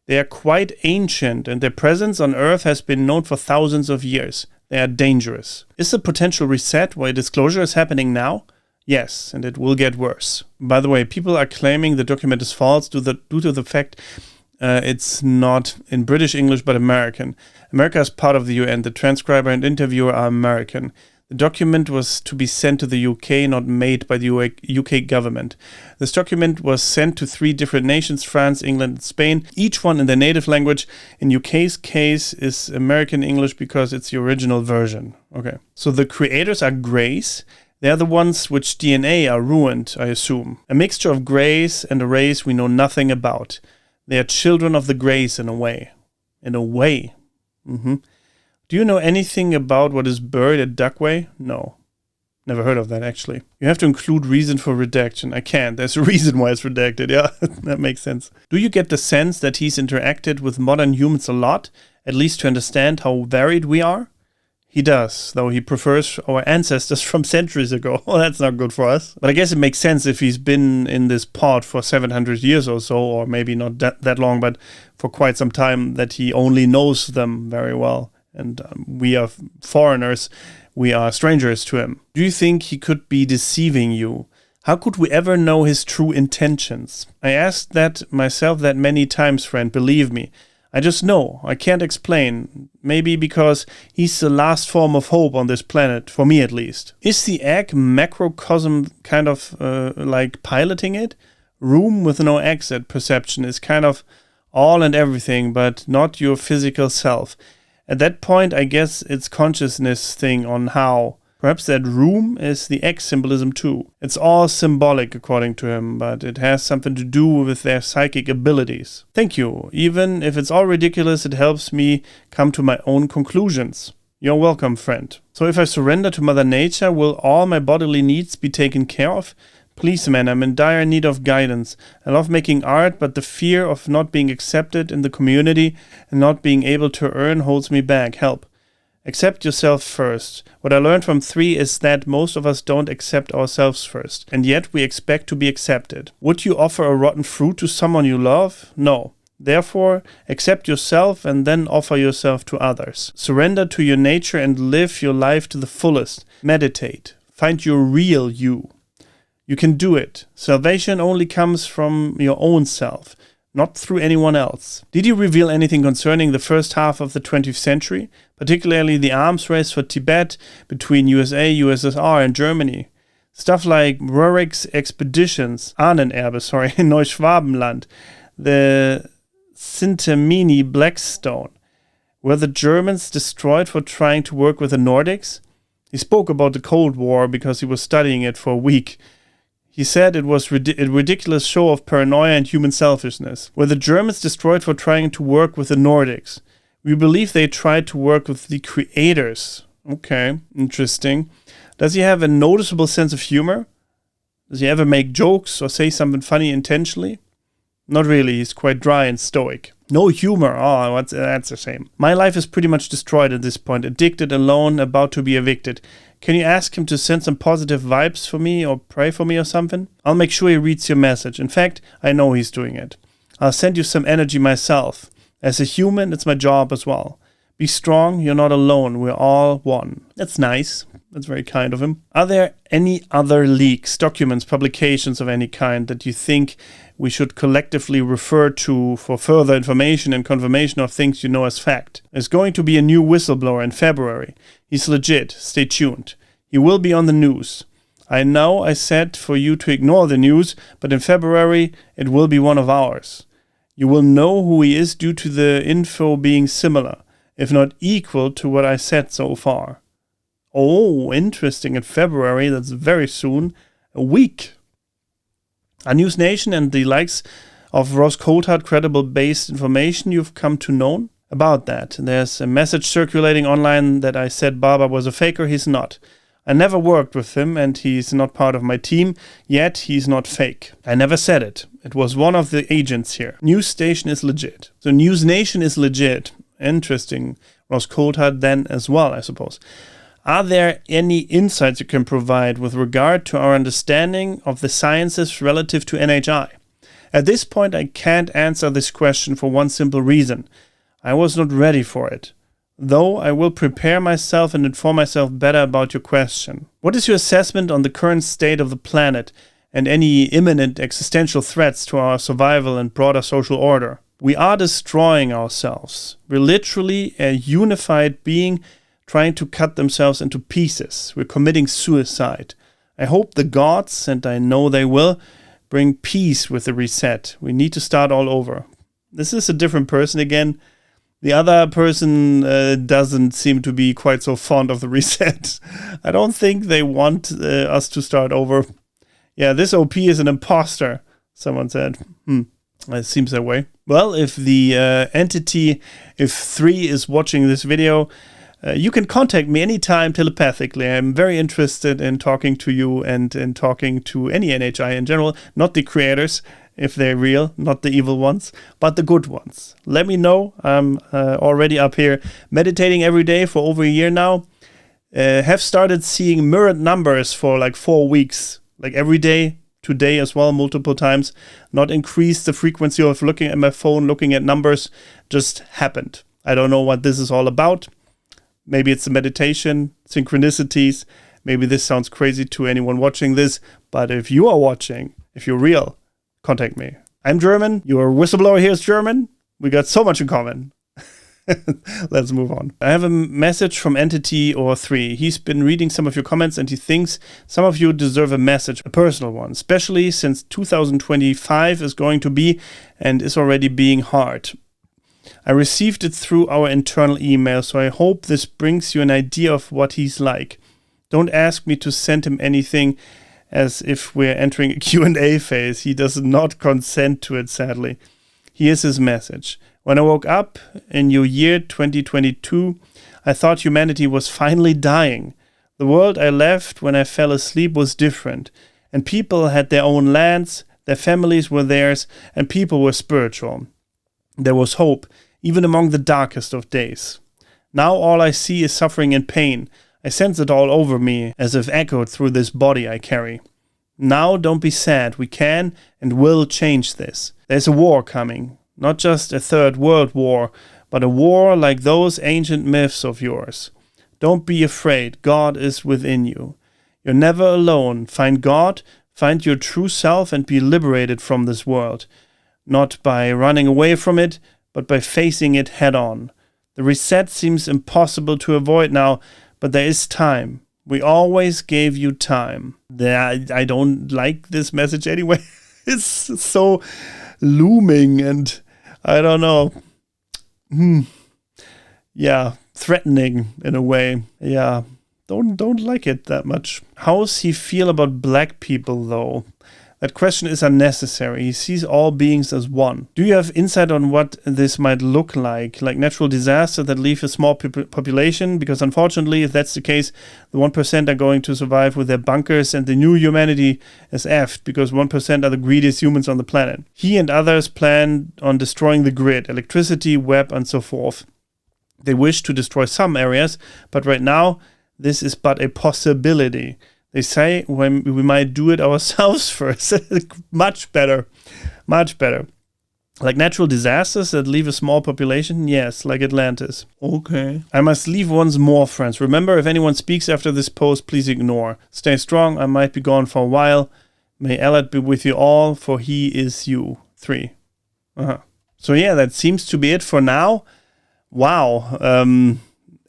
They are quite ancient and their presence on Earth has been known for thousands of years. They are dangerous. Is the potential reset why disclosure is happening now? Yes, and it will get worse. By the way, people are claiming the document is false due to the fact it's not in British English but American. America is part of the UN. The transcriber and interviewer are American. The document was to be sent to the UK, not made by the UK government. This document was sent to 3 different nations, France, England, and Spain, each one in their native language. In UK's case is American English because it's the original version. Okay. So the creators are Greys. They are the ones which DNA are ruined, I assume. A mixture of Greys and a race we know nothing about. They are children of the Greys in a way. In a way. Do you know anything about what is buried at Duckway? No. Never heard of that, actually. You have to include reason for redaction. I can't. There's a reason why it's redacted. Yeah, that makes sense. Do you get the sense that he's interacted with modern humans a lot, at least to understand how varied we are? He does, though he prefers our ancestors from centuries ago. Well, that's not good for us. But I guess it makes sense if he's been in this pod for 700 years or so, or maybe not that long, but for quite some time, that he only knows them very well. And we are foreigners, we are strangers to him. Do you think he could be deceiving you? How could we ever know his true intentions? I asked that myself that many times, friend, believe me. I just know, I can't explain. Maybe because he's the last form of hope on this planet, for me at least. Is the egg macrocosm kind of like piloting it? Room with no exit perception is kind of all and everything, but not your physical self. At that point, I guess it's consciousness thing on how. Perhaps that room is the egg symbolism too. It's all symbolic according to him, but it has something to do with their psychic abilities. Thank you. Even if it's all ridiculous, it helps me come to my own conclusions. You're welcome, friend. So if I surrender to Mother Nature, will all my bodily needs be taken care of? Please, man, I'm in dire need of guidance. I love making art, but the fear of not being accepted in the community and not being able to earn holds me back. Help. Accept yourself first. What I learned from 3 is that most of us don't accept ourselves first, and yet we expect to be accepted. Would you offer a rotten fruit to someone you love? No. Therefore, accept yourself and then offer yourself to others. Surrender to your nature and live your life to the fullest. Meditate. Find your real you. You can do it. Salvation only comes from your own self, not through anyone else. Did you reveal anything concerning the first half of the 20th century, particularly the arms race for Tibet between USA, USSR, and Germany? Stuff like Rurik's expeditions, Ahnenerbe, in Neuschwabenland, the Sintemini Blackstone. Were the Germans destroyed for trying to work with the Nordics? He spoke about the Cold War because he was studying it for a week. He said it was a ridiculous show of paranoia and human selfishness. Were the Germans destroyed for trying to work with the Nordics? We believe they tried to work with the creators. Okay, interesting. Does he have a noticeable sense of humor? Does he ever make jokes or say something funny intentionally? Not really, he's quite dry and stoic. No humor, that's a shame. My life is pretty much destroyed at this point, addicted, alone, about to be evicted. Can you ask him to send some positive vibes for me or pray for me or something? I'll make sure he reads your message. In fact, I know he's doing it. I'll send you some energy myself. As a human, it's my job as well. Be strong, you're not alone, we're all one. That's nice. That's very kind of him. Are there any other leaks, documents, publications of any kind that you think we should collectively refer to for further information and confirmation of things you know as fact? There's going to be a new whistleblower in February. He's legit. Stay tuned. He will be on the news. I know I said for you to ignore the news, but in February it will be one of ours. You will know who he is due to the info being similar, if not equal to what I said so far. Oh, interesting. In February, that's very soon. A week. A News Nation and the likes of Ross Coulthard credible-based information you've come to know about that. There's a message circulating online that I said Baba was a faker. He's not. I never worked with him and he's not part of my team, yet he's not fake. I never said it. It was one of the agents here. News Station is legit. So News Nation is legit. Interesting. Ross Coulthard then as well, I suppose. Are there any insights you can provide with regard to our understanding of the sciences relative to NHI? At this point, I can't answer this question for one simple reason. I was not ready for it. Though I will prepare myself and inform myself better about your question. What is your assessment on the current state of the planet and any imminent existential threats to our survival and broader social order? We are destroying ourselves. We're literally a unified being trying to cut themselves into pieces. We're committing suicide. I hope the gods, and I know they will, bring peace with the reset. We need to start all over. This is a different person again. The other person doesn't seem to be quite so fond of the reset. I don't think they want us to start over. Yeah, this OP is an imposter, someone said. It seems that way. Well, if the entity, if 3 is watching this video, you can contact me anytime telepathically. I'm very interested in talking to you and in talking to any NHI in general, not the creators, if they're real, not the evil ones, but the good ones. Let me know. I'm already up here meditating every day for over a year now. Have started seeing mirrored numbers for like 4 weeks, like every day, today as well, multiple times. Not increased the frequency of looking at my phone, looking at numbers, just happened. I don't know what this is all about. Maybe it's the meditation, synchronicities. Maybe this sounds crazy to anyone watching this, but if you are watching, if you're real, contact me. I'm German, your whistleblower here is German. We got so much in common. Let's move on. I have a message from Entity or 3. He's been reading some of your comments and he thinks some of you deserve a message, a personal one, especially since 2025 is going to be and is already being hard. I received it through our internal email, so I hope this brings you an idea of what he's like. Don't ask me to send him anything as if we're entering a Q&A phase. He does not consent to it, sadly. Here's his message. When I woke up in your year 2022, I thought humanity was finally dying. The world I left when I fell asleep was different, and people had their own lands, their families were theirs, and people were spiritual. There was hope, even among the darkest of days. Now all I see is suffering and pain. I sense it all over me, as if echoed through this body I carry. Now don't be sad, we can and will change this. There's a war coming. Not just a third world war, but a war like those ancient myths of yours. Don't be afraid, God is within you. You're never alone. Find God, find your true self and be liberated from this world. Not by running away from it, but by facing it head on. The reset seems impossible to avoid now, but there is time. We always gave you time. I don't like this message anyway. It's so looming and I don't know. Yeah, threatening in a way. Yeah, don't like it that much. How's he feel about black people though? That question is unnecessary. He sees all beings as one. Do you have insight on what this might look like natural disaster that leave a small population? Because unfortunately, if that's the case, the 1% are going to survive with their bunkers and the new humanity is effed because 1% are the greediest humans on the planet. He and others plan on destroying the grid, electricity, web, and so forth. They wish to destroy some areas, but right now, this is but a possibility. They say when we might do it ourselves first. Much better. Much better. Like natural disasters that leave a small population? Yes, like Atlantis. Okay. I must leave once more, friends. Remember, if anyone speaks after this post, please ignore. Stay strong. I might be gone for a while. May Allah be with you all, for he is you. 3. So yeah, that seems to be it for now. Wow.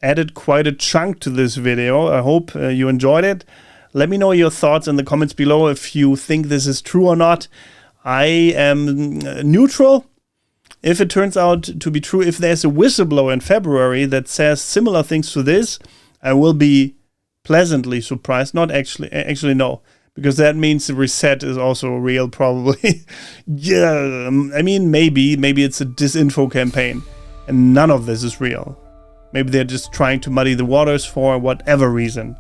Added quite a chunk to this video. I hope you enjoyed it. Let me know your thoughts in the comments below if you think this is true or not. I am neutral. If it turns out to be true, if there's a whistleblower in February that says similar things to this, I will be pleasantly surprised. Not actually no, because that means the reset is also real probably. Yeah, I mean, maybe it's a disinfo campaign and none of this is real. Maybe they're just trying to muddy the waters for whatever reason.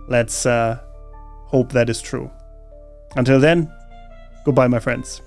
Let's hope that is true. Until then, goodbye, my friends.